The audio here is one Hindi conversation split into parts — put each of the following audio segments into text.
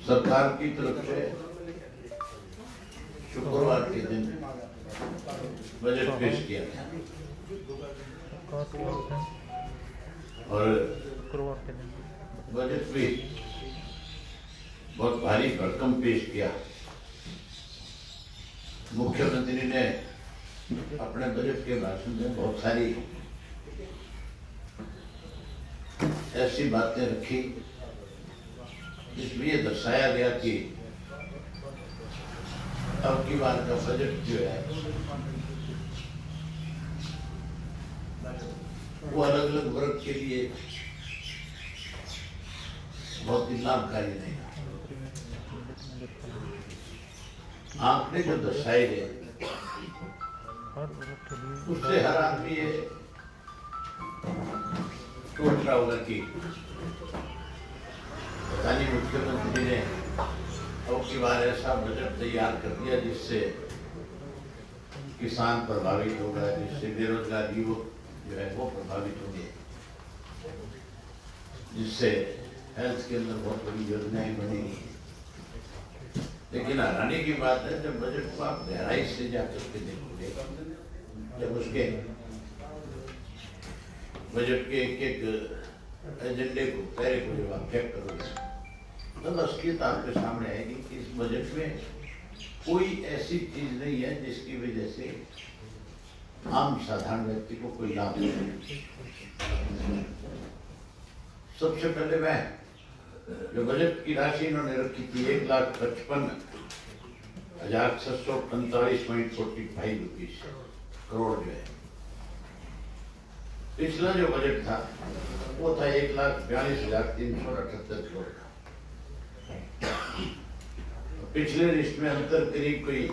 सरकार की तरफ से शुक्रवार के दिन बजट पेश किया गया और बजट भी बहुत भारी भरकम पेश किया। मुख्यमंत्री ने अपने बजट के भाषण में बहुत सारी ऐसी बातें रखी जिसमें ये दर्शाया गया कि अब की बार का बजट जो है वो अलग अलग वर्ग के लिए बहुत ही लाभकारी नहीं। आंकड़े जो दर्शाए गए उससे हर आदमी ये सोच रहा होगा कि पता नहीं मुख्यमंत्री ने अब की बार ऐसा बजट तैयार कर दिया जिससे किसान प्रभावित होगा, जिससे बेरोजगार युवक जो है वो प्रभावित होंगे, जिससे हेल्थ के अंदर बहुत बड़ी योजनाएं बनेगी। लेकिन हैरानी की बात है जब बजट को आप गहराई से जाकर के देखोगे, जब उसके बजट के एक एक एजेंडे को पैरे को जब आप चेक करोगे तब असलियत आपके सामने आएगी कि इस बजट में कोई ऐसी चीज नहीं है जिसकी वजह से आम साधारण व्यक्ति को कोई लाभ नहीं। सबसे पहले मैं जो बजट की राशि इन्होंने रखी थी 1,55,645.45 रुपीज करोड़ जो है, पिछला जो बजट था वो था 1,42,378 करोड़ का। पिछले लिस्ट में अंतर करीब कोई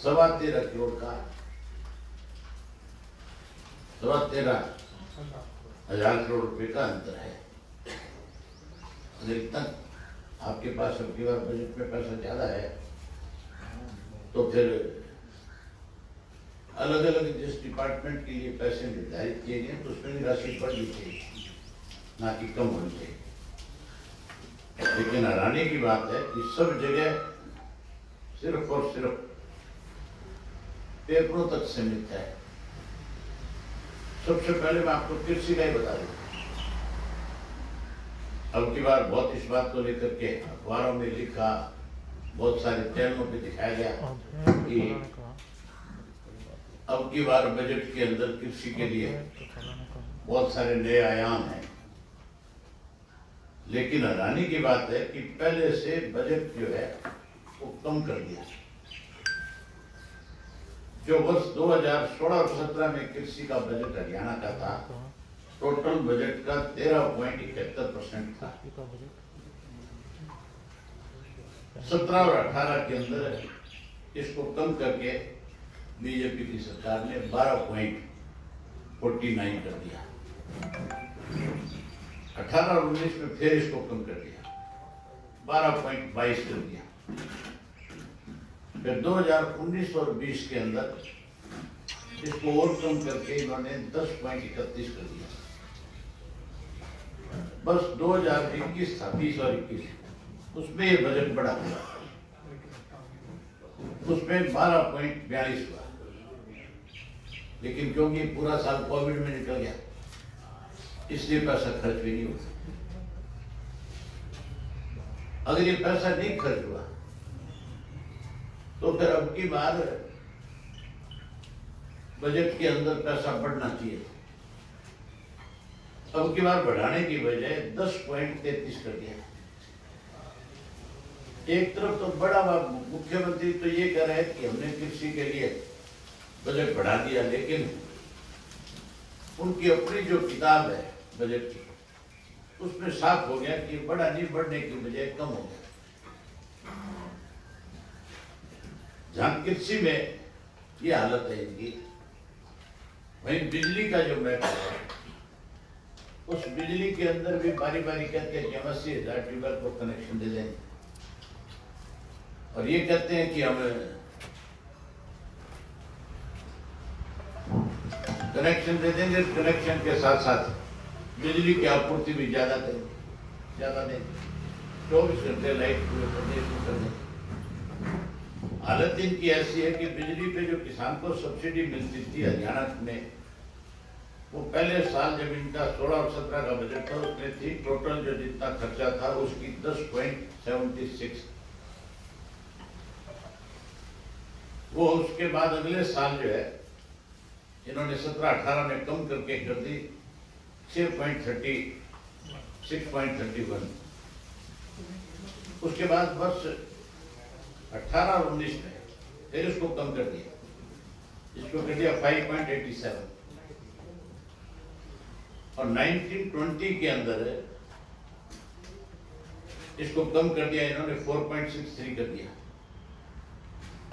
13.25 करोड़ का, 13,000 करोड़ रुपए का अंतर है। इतना आपके पास अब की बार बजट में पैसा ज्यादा है तो फिर अलग अलग जिस डिपार्टमेंट के लिए पैसे निर्धारित किए गए तो उसमें राशि बढ़नी चाहिए, ना कि कम होनी चाहिए। लेकिन हैरानी की बात है कि सब जगह सिर्फ और सिर्फ पेपरों तक सीमित है। सबसे पहले मैं आपको कृषि का ही बता दूं, अब की बार बहुत इस बात को लेकर के अखबारों में लिखा, बहुत सारे चैनलों पे दिखाया गया कि अब की बार बजट के अंदर कृषि के लिए बहुत सारे नए आयाम हैं। लेकिन हैरानी की बात है कि पहले से बजट जो है वो कम कर दिया। जो वर्ष 2016 और 17 में कृषि का बजट हरियाणा का था, टोटल बजट का 13.71% था। 17 और 18 के अंदर इसको कम करके बीजेपी की सरकार ने 12.49 कर दिया। 18 और 19 में फिर इसको कम कर दिया, 12.22 कर दिया। फिर 2019 और 20 के अंदर इसको और कम करके इन्होंने 10.31 कर दिया। बस 2021 था, 20 और 21 उसमें ये बजट बढ़ा, उसमें 12.42 हुआ। लेकिन क्योंकि पूरा साल कोविड में निकल गया इसलिए पैसा खर्च भी नहीं हुआ। अगर ये पैसा नहीं खर्च हुआ तो फिर अब की बार बजट के अंदर पैसा बढ़ना चाहिए। अब की बार बढ़ाने की बजाय 10.33 कर दिया। एक तरफ तो बड़ा मुख्यमंत्री तो ये कह रहे हैं कि हमने कृषि के लिए बजट बढ़ा दिया, लेकिन उनकी अपनी जो किताब है बजट की उसमें साफ हो गया कि बड़ा नहीं, बढ़ने की बजाय कम हो गया। जहां कृषि में ये हालत है इनकी, वहीं बिजली का जो मैटर है उस बिजली के अंदर भी बारी बारी कहते हैं कि हम 80,000 ट्यूबवेल को कनेक्शन दे देंगे और ये कहते हैं कि हम कनेक्शन दे देंगे, कनेक्शन के साथ साथ बिजली की आपूर्ति भी ज्यादा करें, ज्यादा दें, 24 घंटे लाइट पूरे प्रदेश में कर दें। हालत इनकी ऐसी है कि बिजली पे जो किसान को सब्सिडी मिलती थी हरियाणा में, वो पहले साल जब इनका 16 और 17 का बजट था उसमें थी टोटल जो जितना खर्चा था उसकी 10.76। वो उसके बाद अगले साल जो है इन्होंने 17-18 में कम करके कर दी 6.31। उसके बाद वर्ष 18 और 19 में फिर इसको कम कर दिया, इसको कर दिया 5.87 और 1920 के अंदर इसको कम कर दिया इन्होंने 4.63 कर दिया।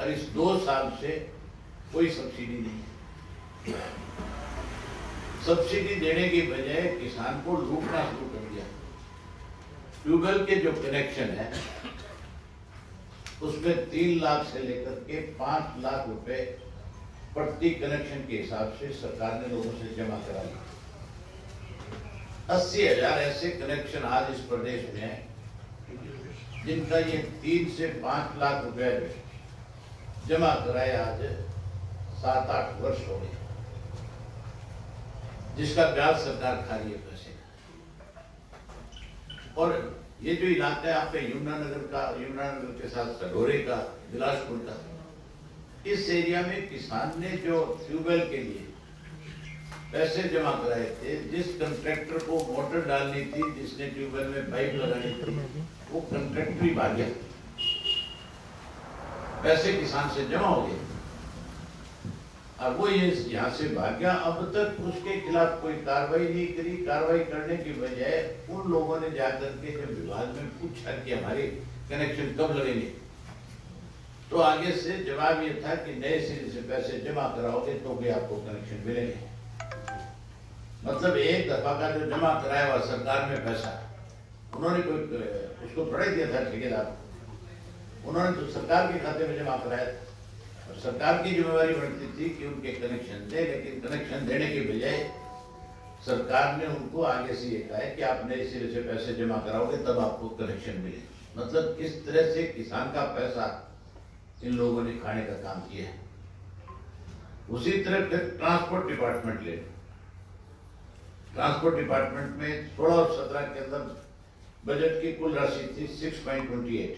और इस 2 साल से कोई सब्सिडी नहीं है। सब्सिडी देने की बजाय किसान को लूटना शुरू कर दिया। ट्यूबवेल के जो कनेक्शन है उसमें 3 लाख से लेकर के 5 लाख रुपए प्रति कनेक्शन के हिसाब से सरकार ने लोगों से जमा करा लिया। 80,000 ऐसे कनेक्शन आज इस प्रदेश में है जिनका ये 3 से 5 लाख रुपए जमा कराए आज 7-8 वर्ष हो गए, जिसका ब्याज सरकार खा रही है पैसे। और ये जो इलाका है आपके यमुनानगर के साथ सढौरे का, बिलासपुर का, इस एरिया में किसान ने जो ट्यूबवेल के लिए पैसे जमा कराए थे, जिस कंट्रैक्टर को मोटर डालनी थी, जिसने ट्यूबवेल में पाइप लगानी थी, वो कंट्रैक्टर ही भाग गया, पैसे किसान से जमा हो गए। अब वो ये यहाँ से भाग गया। अब तक उसके खिलाफ कोई कार्रवाई नहीं करी। कार्रवाई करने की बजाय उन लोगों ने जाकर के जब विभाग में पूछा कि हमारे कनेक्शन कब लगेंगे, तो आगे से जवाब ये था कि नए सिरे से पैसे जमा कराओगे तो भी आपको कनेक्शन मिलेंगे। मतलब एक दफा का जो जमा कराया हुआ सरकार में पैसा, उन्होंने कोई उसको थोड़ा दिया था ठेकेदार, उन्होंने तो सरकार के खाते में जमा कराया था। और सरकार की जिम्मेवारी बनती थी कि उनके कनेक्शन दे, लेकिन कनेक्शन देने के बजाय सरकार ने उनको आगे से ये कहा है कि आप नए सिरे से पैसे जमा कराओगे तब आपको कनेक्शन मिले। मतलब किस तरह से किसान का पैसा इन लोगों ने खाने का काम किया है। उसी तरह फिर ट्रांसपोर्ट डिपार्टमेंट ले, ट्रांसपोर्ट डिपार्टमेंट में 16 और 17 के अंदर बजट की कुल राशि थी 6.28।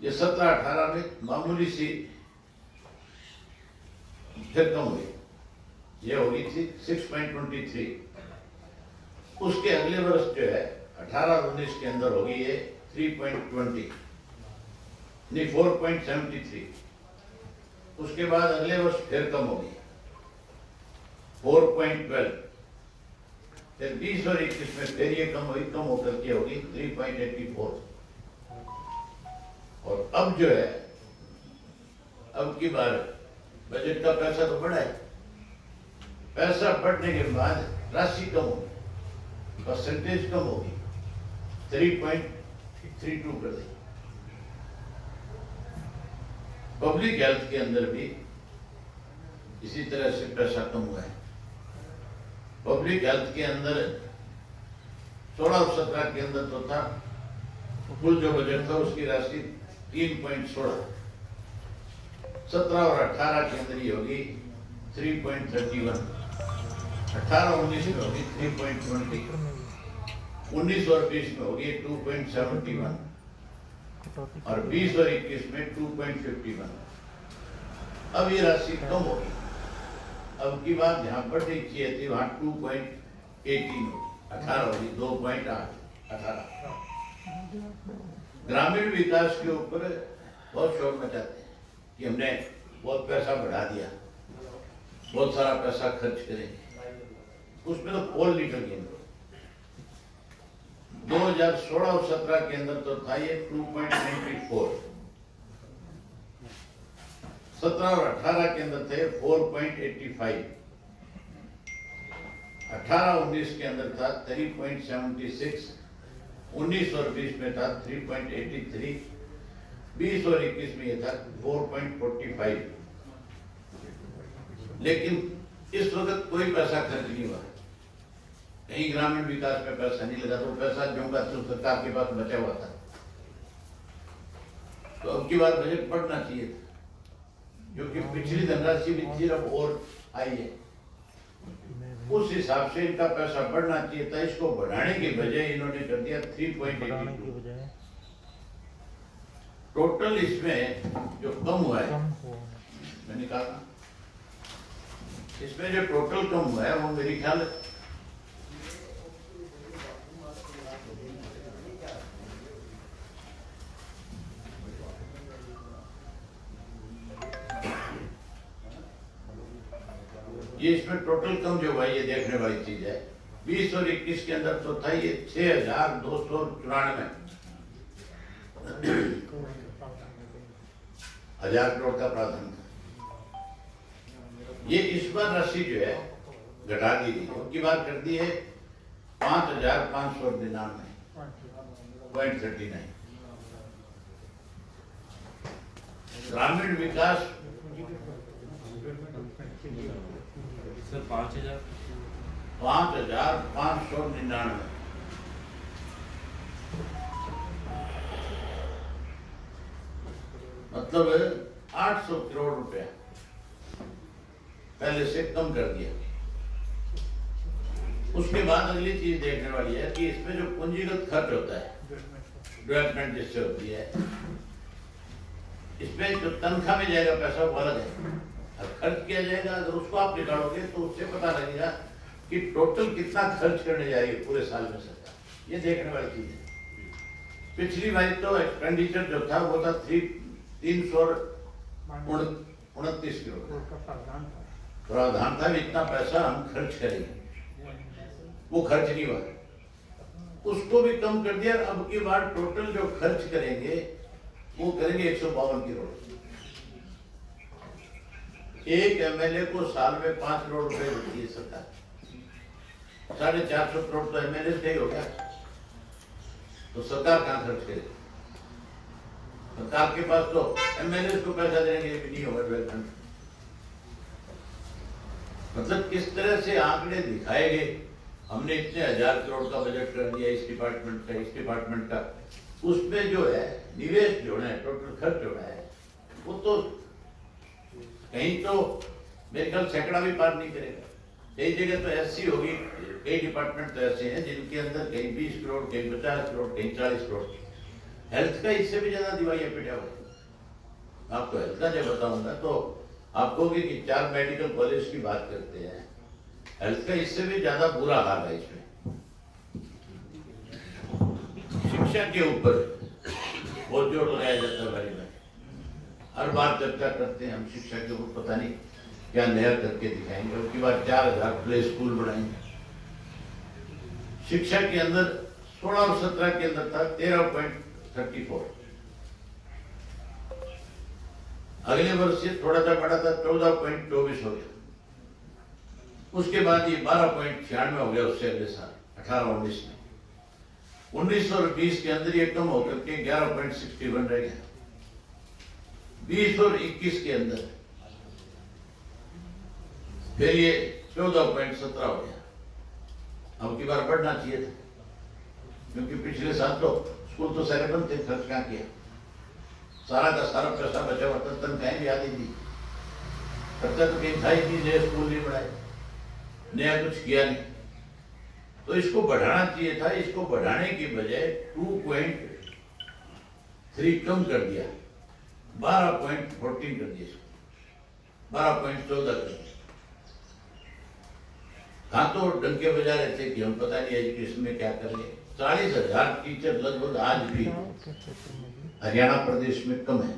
ये 17-18 में मामूली सी फिर कम हुई, ये होगी थी 6.23। उसके अगले वर्ष जो है 18 और 19 के अंदर होगी ये 3.20 नहीं 4.73। उसके बाद अगले वर्ष फिर कम होगी 4.12। फिर 20 और 21 में फिर ये कम होकर के होगी 3.84। और अब जो है, अब की बार बजट का पैसा तो बढ़ा है, पैसा बढ़ने के बाद राशि कम होगी, परसेंटेज कम होगी, 3.32 कर दी। पब्लिक हेल्थ के अंदर भी इसी तरह से पैसा कम हुआ है। पब्लिक हेल्थ के अंदर 16 और 17 के अंदर तो था, कुल जो बजट था उसकी राशि 3.16, 17 और 18 के अंदर ही होगी 3.31, 18-19 में होगी 3.20, 19 और 20 में होगी 2.71 और 20 और 21 में 2.51। अब ये राशि कम होगी। अब की बात जहाँ बढ़नी चाहिए थी वहाँ 2.18 18 होगी, 2.8 18। ग्रामीण विकास के ऊपर बहुत शोर मचाते हैं कि हमने बहुत पैसा बढ़ा दिया, बहुत सारा पैसा खर्च करेंगे, उसमें तो पोल निकल गए। 2016 और 17 के अंदर तो था ये 2.94, 17 और 18 के अंदर थे 4.85, 18-19 के अंदर था 3.76, 19 और 20 में था 3.83, 20 और 21 में ये था 4.45। लेकिन इस वक्त कोई पैसा खर्च नहीं हुआ। कहीं ग्रामीण विकास में पैसा नहीं लगा, तो पैसा जो का तो सरकार के पास बचा हुआ था। तो अब की बार बजट बढ़ना चाहिए था, क्योंकि पिछली धनराशि भी सिर्फ और आई है, उस हिसाब से इनका पैसा बढ़ना चाहिए था। इसको बढ़ाने के बजाय इन्होंने कर दिया 3.82। टोटल इसमें जो कम हुआ है, मैंने कहा इसमें जो टोटल कम हुआ है वो मेरी ख्याल ये इसमें टोटल कम जो हुआ ये देखने वाली चीज है। 20 और 21 के अंदर तो था ये 6,294 हजार करोड़ का प्रावधान था। ये इस बार राशि जो है घटा दी गई है, उनकी बात कर दी है 5,599.39। ग्रामीण विकास सर 5,000 5,599। मतलब 800 करोड़ रुपया पहले से कम कर दिया। उसके बाद अगली चीज देखने वाली है कि इसमें जो पूंजीगत खर्च होता है, डेवलपमेंट जिससे होती है, इसमें जो तनख्वाह में जाएगा पैसा वो अलग है, खर्च किया जाएगा। अगर उसको आप निकालोगे तो उससे पता लगेगा कि टोटल कितना खर्च करने जा रही है पूरे साल में सरकार, ये देखने वाली चीज है। पिछली बार तो एक्सपेंडिचर जो था वो था 329 करोड़ प्रावधान था, इतना पैसा हम खर्च करेंगे, वो खर्च नहीं हुआ, उसको भी कम कर दिया। अब की बार टोटल जो खर्च करेंगे वो करेंगे 152 करोड़। एक एमएलए को साल में 5 करोड़ रुपए देती है सरकार, 450 करोड़ तो एमएलए से ही हो गया, तो सरकार कहां खर्च करेगी? सरकार के पास तो एमएलए को पैसा देंगे भी नहीं होगा डेवलपमेंट। मतलब किस तरह से आंकड़े दिखाए गए, हमने इतने 1000 करोड़ का बजट कर दिया इस डिपार्टमेंट का, उसमें जो है निवेश जो है, टोटल खर्च जो है वो तो कहीं तो मेरे ख्याल सैकड़ा भी पार नहीं करेगा। कई जगह तो ऐसी होगी, कई डिपार्टमेंट तो ऐसे हैं जिनके अंदर कहीं 20 करोड़, कहीं 50 करोड़, कहीं 40 करोड़। हेल्थ का इससे भी ज्यादा दिवालिया पिटा हुआ है। आपको हेल्थ का जब बताऊंगा तो आप कहोगे कि 4 मेडिकल कॉलेज की बात करते हैं, हेल्थ का इससे भी ज्यादा बुरा हाल है इसमें। शिक्षा के ऊपर बहुत जोर लगाया जाता है भाई, हर बार चर्चा करते हैं हम शिक्षा के ऊपर, पता नहीं क्या नया करके दिखाएंगे। उसके बाद 4,000 प्ले स्कूल बनाएंगे। शिक्षा के अंदर 16 और 17 के अंदर था 13.34, अगले वर्ष से थोड़ा सा बढ़ा था 14.24 हो गया। उसके बाद ये 12.96 हो गया उससे अगले साल 18-19 में। 19 और 20 के अंदर ये कम होकर के 11.61 रह गया। 20 और 21 के अंदर फिर ये 14.17 हो गया। अब की बार बढ़ना चाहिए था, क्योंकि पिछले साल तो स्कूल तो सारे बंद थे, खर्च कहाँ किया? सारा का सारा पैसा बचा हुआ, तनख्वाहें भी आती थी, खर्चा तो कहीं था ही नहीं, नए स्कूल नहीं बढ़ाए, नया कुछ किया नहीं। तो इसको बढ़ाना चाहिए था, इसको बढ़ाने की बजाय 2.3 कम कर दिया, 12.14 कर दिया, 12.14 कर दिया। हाँ तो डंके बजा रहे थे कि हम पता नहीं एजुकेशन में क्या करेंगे। 40,000 टीचर लगभग आज भी हरियाणा प्रदेश में कम है।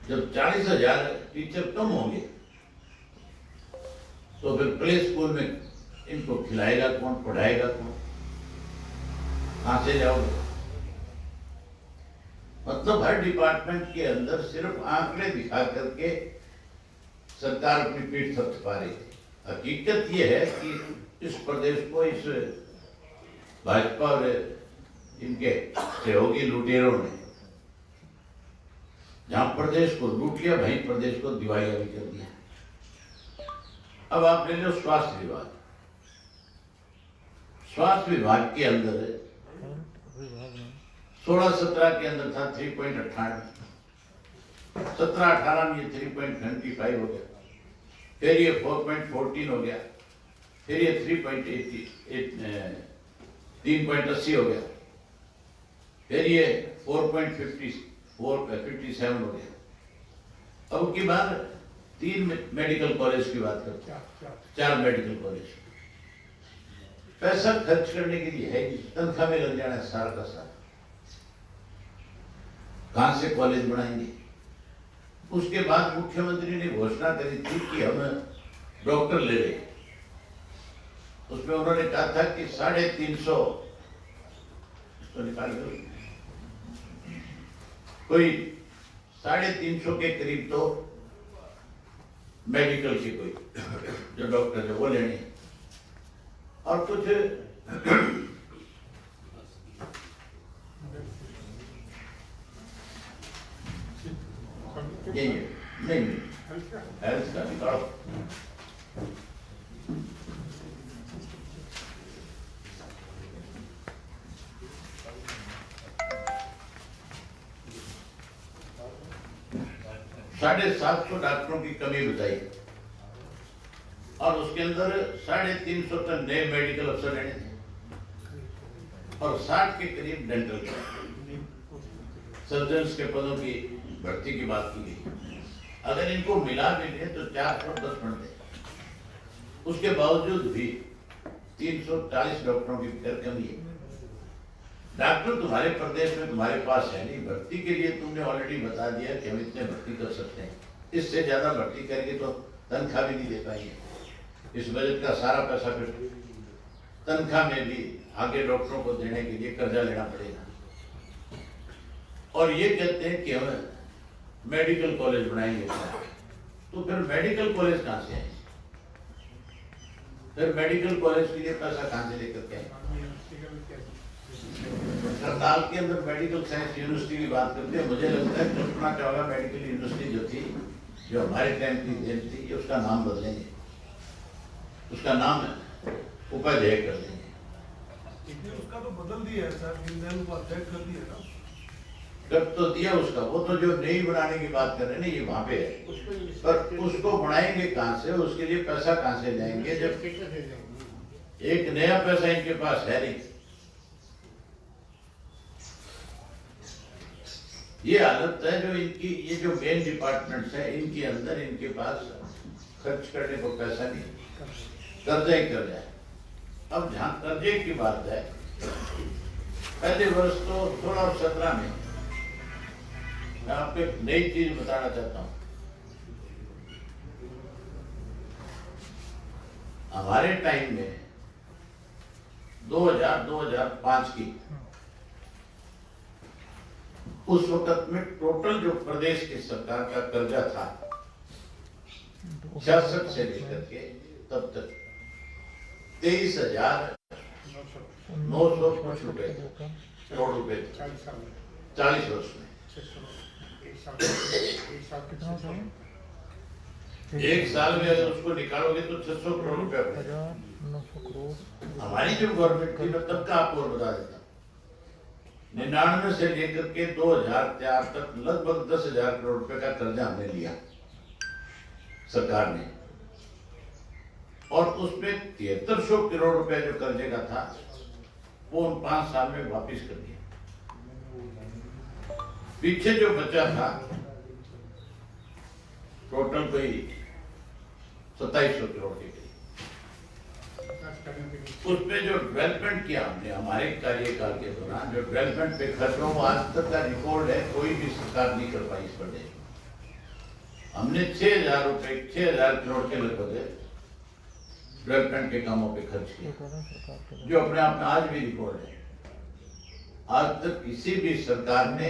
जब 40,000 टीचर कम होंगे तो फिर प्ले स्कूल में इनको खिलाएगा कौन, पढ़ाएगा कौन, कहां से जाओगे? मतलब हर डिपार्टमेंट के अंदर सिर्फ आंकड़े दिखा करके सरकार अपनी पीठ थपथपा रही थी। हकीकत यह है कि इस प्रदेश को, इस भाजपा और इनके सहयोगी लुटेरों ने जहां प्रदेश को लूट लिया, वहीं प्रदेश को दिवालिया भी कर दिया। अब आप ले लो स्वास्थ्य विभाग, स्वास्थ्य विभाग के अंदर 16-17 के अंदर था 3.98, 17-18 में ये 3.25 हो गया, फिर ये 4.14 हो गया, फिर ये 3.80 हो गया, फिर ये 4.57 हो गया। अब की बार 3 मेडिकल कॉलेज की बात करते हैं, 4 मेडिकल कॉलेज। पैसा खर्च करने के लिए है, तनख्वाह में लग जाना है सारा का सारा। कहां से कॉलेज बनाएंगे? उसके बाद मुख्यमंत्री ने घोषणा करी थी कि हम डॉक्टर ले रहे हैं। उसमें उन्होंने कहा था कि 350 तो निकाल दो, कोई 350 के करीब तो मेडिकल के कोई जो डॉक्टर है वो लेने, और कुछ नहीं हेल्थ का निकालो। साढ़े 700 डॉक्टरों की कमी बताई, और उसके अंदर 350 तक नए मेडिकल अफसर लेने थे, और 60 के करीब डेंटल के सर्जन्स के पदों की भर्ती की बात की गई। अगर इनको मिला भी ले तो 410 बनते। उसके बावजूद भी 340 डॉक्टरों की फिर कमी है। डॉक्टर तुम्हारे प्रदेश में तुम्हारे पास है नहीं, भर्ती के लिए तुमने ऑलरेडी बता दिया कि हम इतने भर्ती कर सकते हैं, इससे ज्यादा भर्ती करेंगे तो तनख्वाह भी नहीं दे पाएंगे। इस बजट का सारा पैसा फिर तनख्वाह में भी आगे डॉक्टरों को देने के लिए कर्जा लेना पड़ेगा। और ये कहते हैं कि हम मेडिकल कॉलेज बनाएंगे, तो फिर मेडिकल कॉलेज कहां से आएंगे? फिर मेडिकल कॉलेज के लिए पैसा कहां से लेकर के आएंगे? करताल के अंदर मेडिकल साइंस यूनिवर्सिटी की बात करते हैं। मुझे लगता है कल्पना चावला मेडिकल यूनिवर्सिटी जो थी, जो हमारे टाइम की देन थी, ये उसका नाम बदलेंगे, उसका नाम उपाध्याय कर देंगे। उसका तो बदल दिया है सर, उपाध्याय कर दिया ना, कर तो दिया उसका, वो तो जो नई बनाने की बात कर रहे हैं ना, ये वहां पे है, पर उसको बनाएंगे कहां से? उसके लिए पैसा कहां से लाएंगे जब एक नया पैसा इनके पास है नहीं? ये हालत है जो इनकी, ये जो मेन डिपार्टमेंट्स है इनके अंदर, इनके पास खर्च करने को पैसा नहीं, कर्जा ही कर्जा है। अब जहां कर्जे की बात है, पहले वर्ष तो 16 और 17 में मैं आपको एक नई चीज बताना चाहता हूं। हमारे टाइम में 2000-2005 की उस वक्त में टोटल जो प्रदेश की सरकार का कर्जा था 66 से लेकर के तब तक 23,900 कुछ रुपए करोड़ रुपए थे 40 वर्ष में। एक साल में अगर उसको निकालोगे तो 600 करोड़ रुपए। हमारी जो गवर्नमेंट थी मैं तब का आपको बता देता, 99 से लेकर के 2004 तक लगभग 10,000 करोड़ रुपए का कर्जा हमने लिया सरकार ने, और उसमें 7300 करोड़ रुपए जो कर्जे का था वो 5 साल में वापस कर दिया। पीछे जो बचा था टोटल कोई 2700 करोड़ के करीब, उसमें जो डेवलपमेंट किया हमने हमारे कार्यकाल के दौरान, जो डेवलपमेंट पे खर्च हुआ, वो आज तक का रिकॉर्ड है, कोई भी सरकार नहीं कर पाई इस प्रदेश में। हमने 6,000 करोड़ के लगभग डेवलपमेंट के कामों पे खर्च किया, जो अपने आप में आज भी रिकॉर्ड है। आज तक किसी भी सरकार ने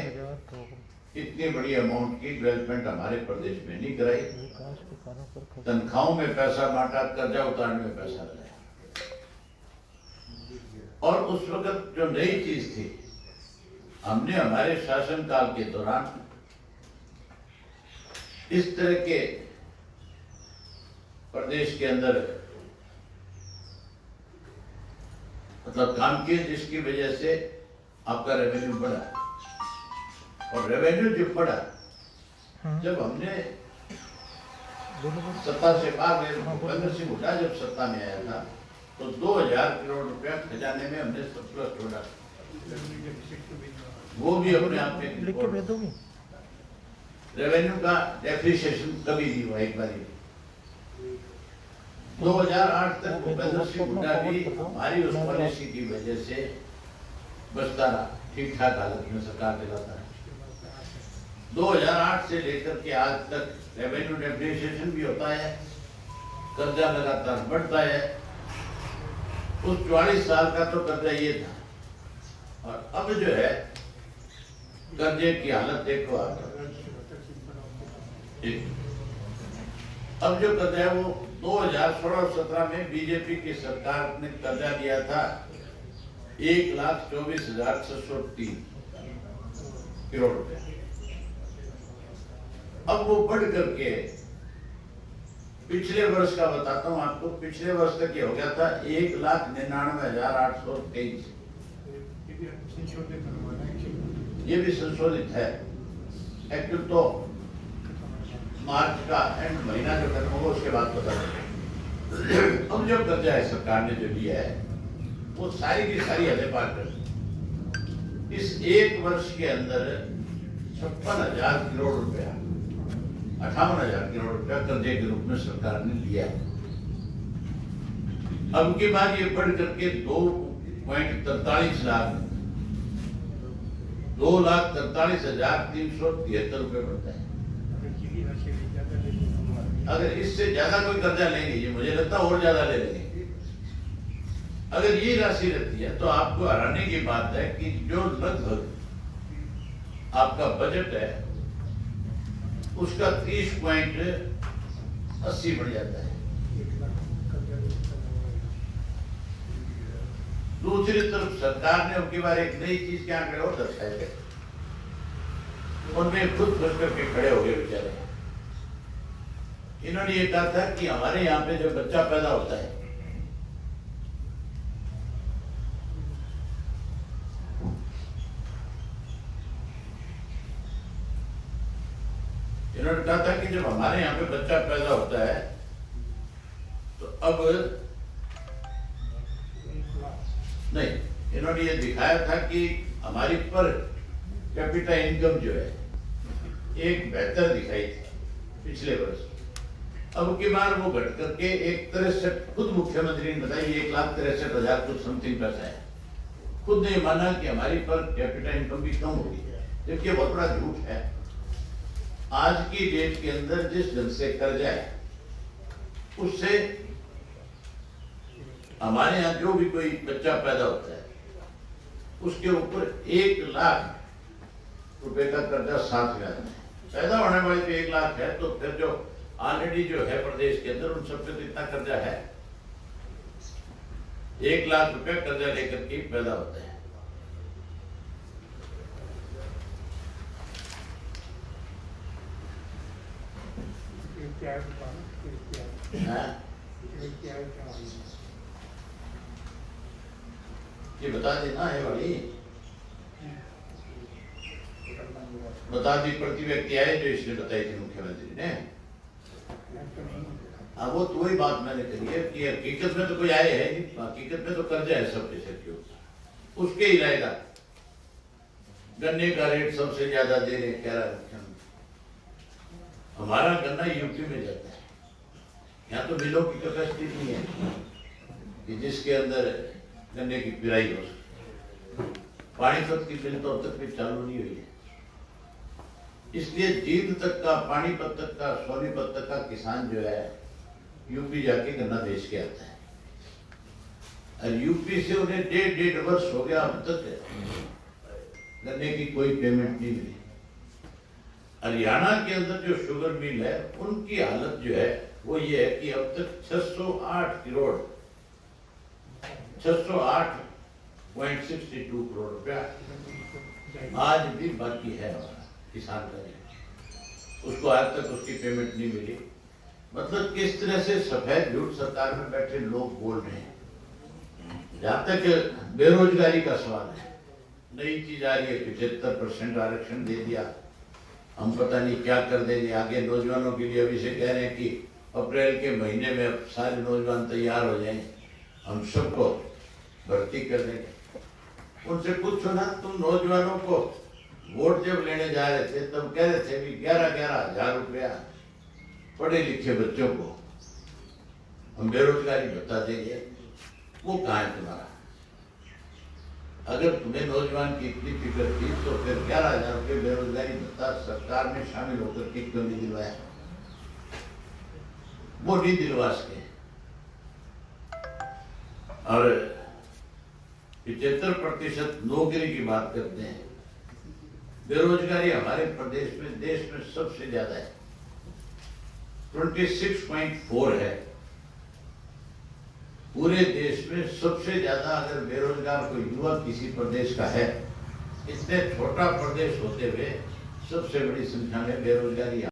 इतनी बड़ी अमाउंट की डेवलपमेंट हमारे प्रदेश में नहीं कराई। तनख्वाहों में पैसा बांटा, कर्जा उतारने में पैसा लगाया। और उस वक्त जो नई चीज थी, हमने हमारे शासनकाल के दौरान इस तरह के प्रदेश के अंदर मतलब काम किए जिसकी वजह से आपका रेवेन्यू बढ़ा। और रेवेन्यू जो बढ़ा, जब हमने सत्ता से भाग भूपेंद्र सिंह हुड्डा जब सत्ता में आया था तो 2000 करोड़ रुपया खजाने में हमने सरप्लस छोड़ा। वो भी अपने आप में रेवेन्यू का डेप्रिसिएशन कभी नहीं हुआ एक बार। 2008 तक भूपेंद्र सिंह हुड्डा भी हमारी उस पॉलिसी की वजह से बचता रहा, ठीक ठाक हालत में सरकार चलाता है। 2008 से लेकर के आज तक रेवेन्यू डेप्रिसिएशन भी होता है, कर्जा लगातार बढ़ता है। उस 44 साल का तो कर्जा ये था। और अब जो है कर्जे की हालत देखो आप। अब जो कर्जा है वो 2016-17 में बीजेपी की सरकार ने कर्जा दिया था 1,24,603 करोड़ रुपए। अब वो बढ़ करके पिछले वर्ष का बताता हूं आपको, पिछले वर्ष तक ये हो गया था 1,99,823। ये भी संशोधित है। एक्चुअल तो मार्च का एंड महीना जो खत्म होगा उसके बाद पता चलेगा। अब जो कर्जा है सरकार ने जो लिया है वो सारी की सारी हदें पार कर इस एक वर्ष के अंदर 56,000 करोड़ रुपया 58,000 करोड़ रुपया कर्जे के रूप में सरकार ने लिया। अब की बात ये बढ़ करके 2.43 लाख 2,43,373 रुपए बढ़ता है। अगर इससे ज्यादा कोई कर्जा लेंगे, ये मुझे लगता है और ज्यादा ले लेंगे। अगर ये राशि रहती है तो आपको हैरानी की बात है कि जो लगभग आपका बजट है उसका 30.80 बढ़ जाता है। दूसरी तरफ सरकार ने उनकी बार एक नई चीज के आंकड़े और दर्शाए थे, उनमें खुद खुश करके खड़े हो गए बेचारे। इन्होंने ये कहा था कि हमारे यहाँ पे जब बच्चा पैदा होता है इन्होंने कहा था कि जब हमारे यहाँ पे बच्चा पैदा होता है तो अब नहीं, इन्होंने ये दिखाया था कि हमारी पर कैपिटा इनकम जो है एक बेहतर दिखाई थी पिछले वर्ष। अब की बार वो घट करके 163, खुद मुख्यमंत्री ने बताया 1,63,000 कुछ समथिंग पैसा है। खुद ने माना कि हमारी पर कैपिटा इनकम भी कम होगी, जबकि बहुत बड़ा झूठ है। आज की डेट के अंदर जिस ढंग से कर्जा है उससे हमारे यहाँ जो भी कोई बच्चा पैदा होता है उसके ऊपर 1 लाख रुपए का कर्जा साथ में आता है। पैदा होने वाले तो 1 लाख है, तो फिर जो ऑलरेडी जो है प्रदेश के अंदर उन सबसे तो इतना कर्जा है। 1 लाख रुपए कर्जा लेकर के पैदा होता है। ये बता देना है वाली, बता दी प्रति व्यक्ति आए जो इसने बताई थी मुख्यमंत्री ने। हाँ, वो तो वही बात मैंने कही है कि हकीकत में तो कोई आए है नहीं, हकीकत में तो कर्जा है सबके सिर के ऊपर। उसके ही लाएगा गन्ने का रेट सबसे ज्यादा दे रहे कह रहा है मुख्यमंत्री। हमारा गन्ना यूपी में जाता है, यहाँ तो मिलों की कैपेसिटी नहीं है कि जिसके अंदर गन्ने की पिराई हो सके। पानीपत की मिल तो अब तक भी चालू नहीं हुई है, इसलिए जींद तक का, पानीपत तक का, सोनीपत तक का किसान जो है यूपी जाके गन्ना बेच के आता है। और यूपी से उन्हें 1.5 वर्ष हो गया, अब तक गन्ने की कोई पेमेंट नहीं मिली। हरियाणा के अंदर जो शुगर मिल है उनकी हालत जो है वो ये है कि अब तक 608.62 करोड़ रुपया आज भी बाकी है हमारा किसान का, उसको आज तक उसकी पेमेंट नहीं मिली। मतलब किस तरह से सफेद झूठ सरकार में बैठे लोग बोल रहे हैं। जहाँ तक बेरोजगारी का सवाल है, नई चीज आ रही है, 75% आरक्षण दे दिया, हम पता नहीं क्या कर देंगे आगे नौजवानों के लिए। अभी से कह रहे हैं कि अप्रैल के महीने में अब सारे नौजवान तैयार हो जाएं, हम सबको भर्ती कर देंगे। उनसे पूछो ना, तुम नौजवानों को वोट जब लेने जा रहे थे तब कह रहे थे भी 11-11 हजार रुपया पढ़े लिखे बच्चों को हम बेरोजगारी भत्ता देंगे, वो कहाँ है तुम्हारा? अगर तुम्हें नौजवान की इतनी फिक्र थी तो फिर 11,000 रुपये बेरोजगारी भत्ता सरकार ने शामिल होकर के क्यों नहीं दिलवाया? वो नहीं दिलवा सके। और 75% नौकरी की बात करते हैं, बेरोजगारी हमारे प्रदेश में देश में सबसे ज्यादा है, 26.4 है। पूरे देश में सबसे ज्यादा अगर बेरोजगार कोई युवा किसी प्रदेश का है, इतने छोटा प्रदेश होते हुए सबसे बड़ी संख्या में बेरोजगारी